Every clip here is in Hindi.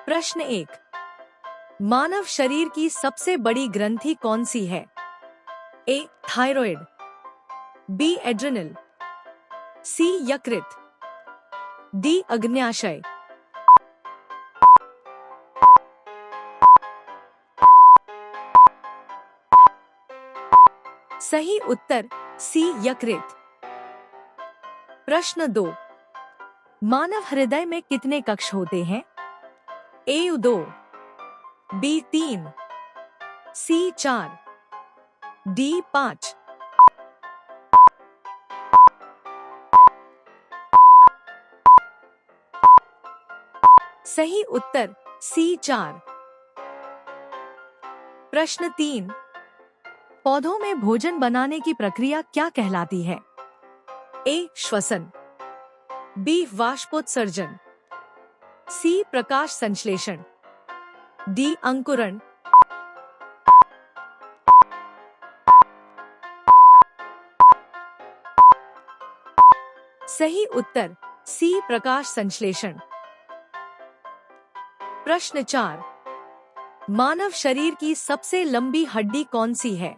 प्रश्न 1। मानव शरीर की सबसे बड़ी ग्रंथि कौन सी है? ए थायराइड, बी एड्रिनल, सी यकृत, डी अग्न्याशय। सही उत्तर सी यकृत। प्रश्न 2। मानव हृदय में कितने कक्ष होते हैं? ए 2, बी 3, सी 4, डी 5। सही उत्तर सी 4। प्रश्न 3। पौधों में भोजन बनाने की प्रक्रिया क्या कहलाती है? ए श्वसन, बी वाष्पोत्सर्जन, सी प्रकाश संश्लेषण, डी अंकुरण। सही उत्तर सी प्रकाश संश्लेषण। प्रश्न 4। मानव शरीर की सबसे लंबी हड्डी कौन सी है?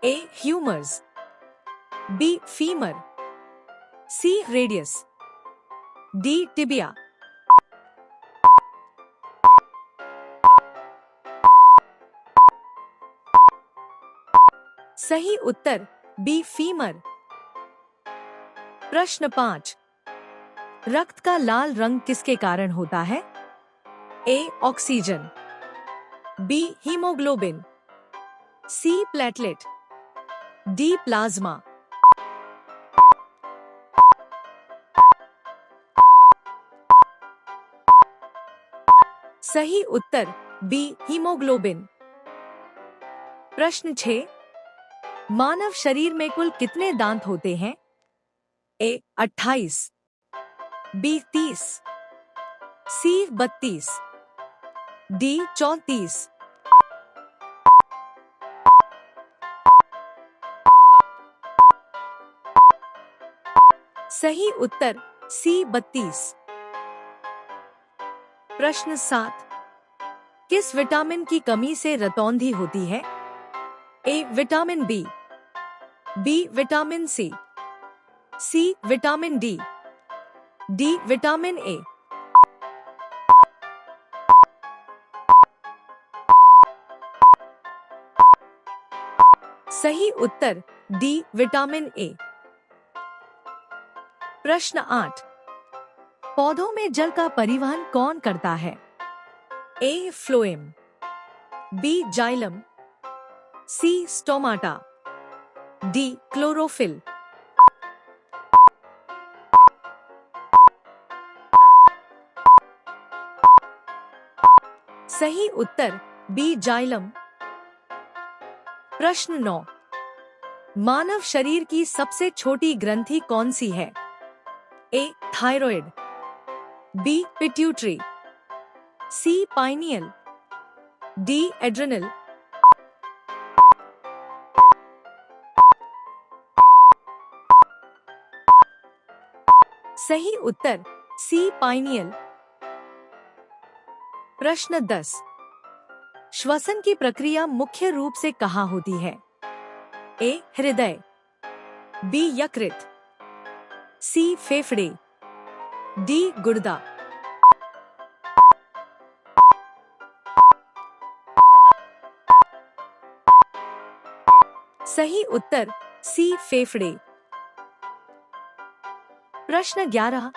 ए ह्यूमरस, बी फीमर, सी रेडियस, डी टिबिया। सही उत्तर बी फीमर। प्रश्न 5। रक्त का लाल रंग किसके कारण होता है? A oxygen, B haemoglobin, C platelet, D plasma. सही उत्तर बी हीमोग्लोबिन। प्रश्न 6। मानव शरीर में कुल कितने दांत होते हैं? ए 28, बी 30, सी 32, डी 34। सही उत्तर सी 32। प्रश्न 7। किस विटामिन की कमी से रतौंधी होती है? A vitamin B, B vitamin C vitamin D, D vitamin A. सही उत्तर डी विटामिन ए। प्रश्न 8। पौधों में जल का परिवहन कौन करता है? ए फ्लोएम, बी जाइलम, सी स्टोमाटा, डी क्लोरोफिल। सही उत्तर बी जाइलम। प्रश्न 9। मानव शरीर की सबसे छोटी ग्रंथि कौन सी है? ए थायराइड, बी पिट्यूटरी, सी पाइनियल, डी एड्रिनल। सही उत्तर सी पाइनियल। प्रश्न 10। श्वसन की प्रक्रिया मुख्य रूप से कहाँ होती है? ए हृदय, बी यकृत, सी फेफड़े, डी गुर्दा। सही उत्तर सी फेफड़े। प्रश्न 11।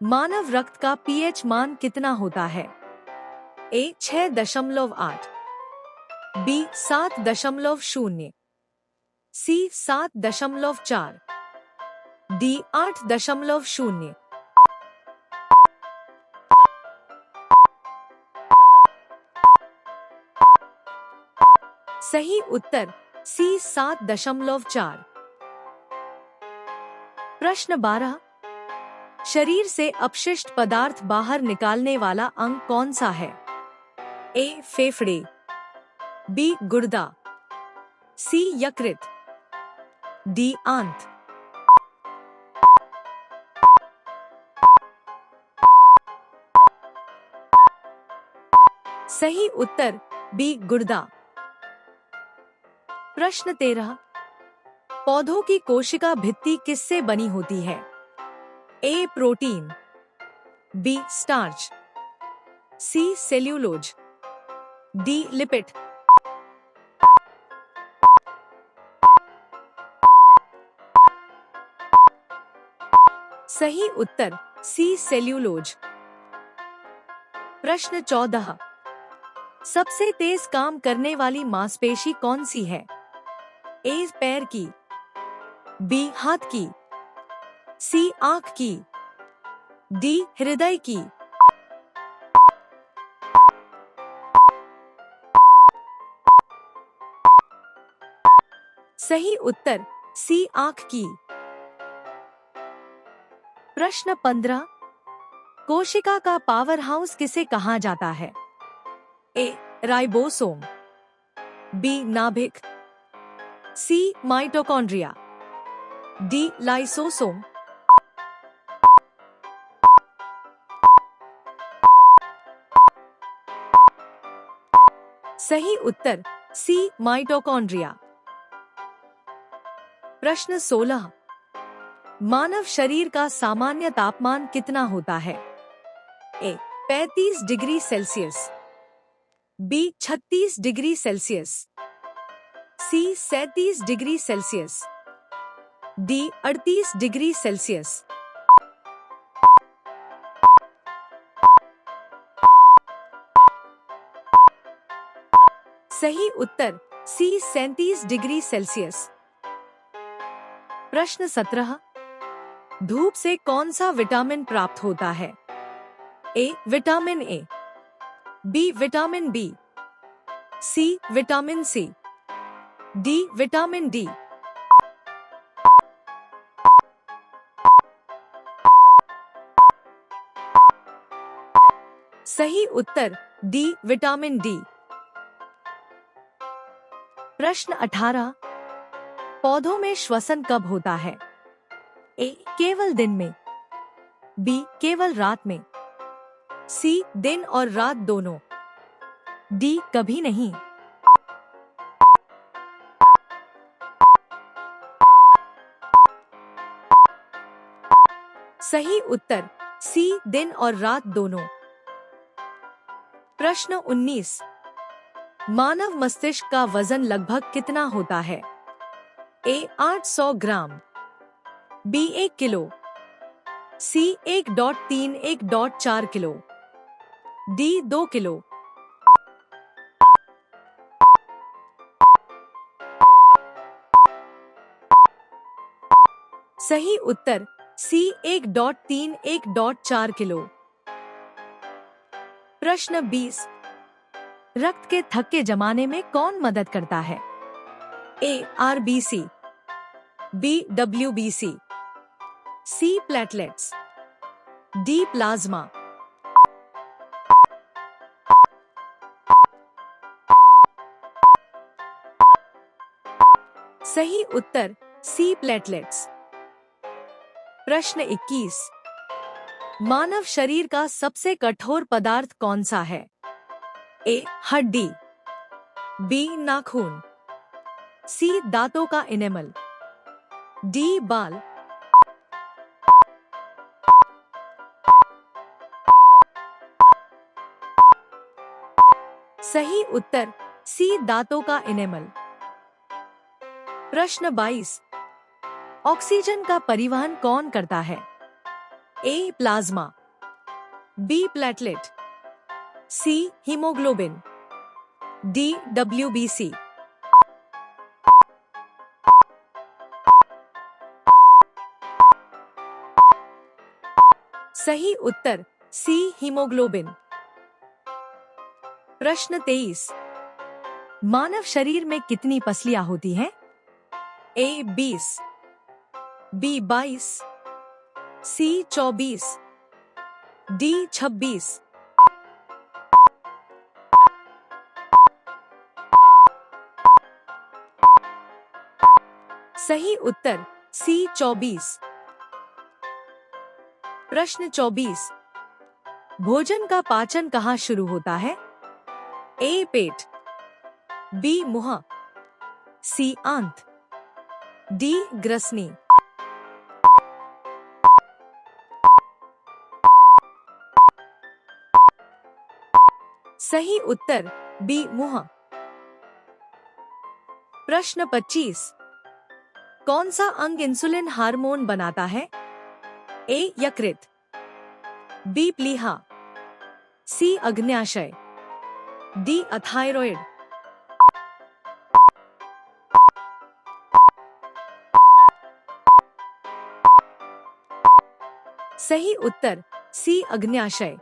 मानव रक्त का पीएच मान कितना होता है? ए 6.8, बी 7.0, सी 7.4, डी 8.0। सही उत्तर सी 7.4। प्रश्न 12। शरीर से अपशिष्ट पदार्थ बाहर निकालने वाला अंग कौन सा है? ए फेफड़े, बी गुर्दा, सी यकृत, डी आंत। सही उत्तर बी गुर्दा। प्रश्न 13, पौधों की कोशिका भित्ति किससे बनी होती है? ए प्रोटीन, बी स्टार्च, सी सेल्यूलोज, डी लिपिड। सही उत्तर सी सेल्यूलोज। प्रश्न 14, सबसे तेज काम करने वाली मांसपेशी कौन सी है? ए पैर की, बी हाथ की, सी आंख की, डी हृदय की। सही उत्तर सी आंख की। प्रश्न 15, कोशिका का पावर हाउस किसे कहा जाता है? ए राइबोसोम, बी नाभिक, सी माइटोकॉन्ड्रिया, डी लाइसोसोम। सही उत्तर सी माइटोकॉन्ड्रिया। प्रश्न 16, मानव शरीर का सामान्य तापमान कितना होता है? A 35 degree Celsius, B 36 degree Celsius, C 37 degree Celsius, D 38 degree Celsius. सही उत्तर सी 37 डिग्री सेल्सियस। प्रश्न 17, धूप से कौन सा विटामिन प्राप्त होता है? A vitamin A, B vitamin B, C vitamin C, D vitamin D. सही उत्तर डी विटामिन डी। प्रश्न 18, पौधों में श्वसन कब होता है? ए केवल दिन में, बी केवल रात में, सी दिन और रात दोनों, डी कभी नहीं। सही उत्तर सी दिन और रात दोनों। प्रश्न 19, मानव मस्तिष्क का वजन लगभग कितना होता है? ए 800 ग्राम, बी 1 किलो, सी 1.3-1.4 किलो, डी 2 किलो। सही उत्तर सी 1.3-1.4 किलो। प्रश्न 20, रक्त के थक्के जमाने में कौन मदद करता है? A RBC, B WBC, C platelets, D plasma. सही उत्तर सी प्लेटलेट्स। प्रश्न 21, मानव शरीर का सबसे कठोर पदार्थ कौन सा है? ए हड्डी, बी नाखून, सी दांतों का इनेमल, डी बाल। सही उत्तर सी दांतों का इनेमल। प्रश्न 22, ऑक्सीजन का परिवहन कौन करता है? ए प्लाज्मा, बी प्लेटलेट, सी हीमोग्लोबिन, डी डब्ल्यूबीसी। सही उत्तर सी हीमोग्लोबिन। प्रश्न 23, मानव शरीर में कितनी पसलियां होती हैं? ए 20, बी 22, सी 24, डी 26। सही उत्तर सी 24। प्रश्न 24, भोजन का पाचन कहाँ शुरू होता है? ए पेट, बी मुंह, सी आंत, डी ग्रसनी। सही उत्तर बी मुंह। प्रश्न 25। कौन सा अंग इंसुलिन हार्मोन बनाता है? ए यकृत, बी प्लीहा, सी अग्न्याशय, डी अथायरॉयड। सही उत्तर सी अग्न्याशय।